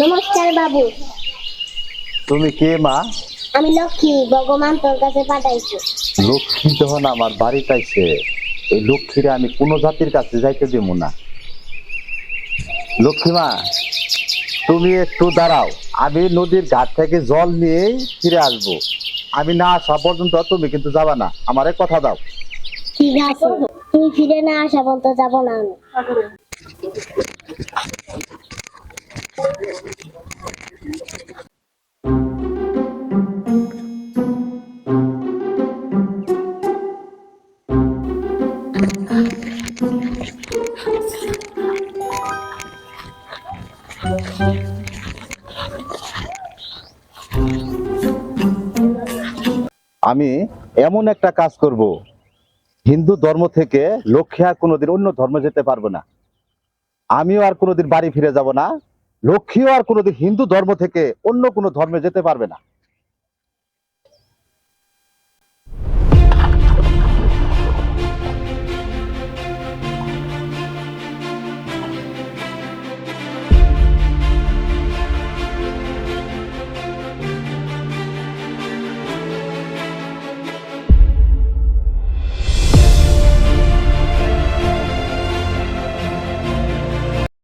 নমস্কার বাবু। তুমি কে মা? আমি লক্ষ্মী, ভগবান তোর কাছে পাঠাইছে। লক্ষ্মী যখন আমার বাড়িতে আইছে, এই লক্ষ্মীরে আমি কোনো জাতির কাছে যাইতে দেব না। লক্ষ্মী মা, তুমি একটু দাঁড়াও, আমি নদীর ঘাট থেকে জল নিয়েই ফিরে আসবো। আমি না আসা পর্যন্ত তুমি কিন্তু যাবা না, আমারে কথা দাও। ঠিক আছে, তুই ফিরে না আসা বলতে যাব না আমি। আমি এমন একটা কাজ করব, হিন্দু ধর্ম থেকে লক্ষ্মী আর কোনোদিন অন্য ধর্মে যেতে পারবো না। আমিও আর কোনোদিন বাড়ি ফিরে যাব না, লক্ষ্মীও আর কোনোদিন হিন্দু ধর্ম থেকে অন্য কোনো ধর্মে যেতে পারবে না।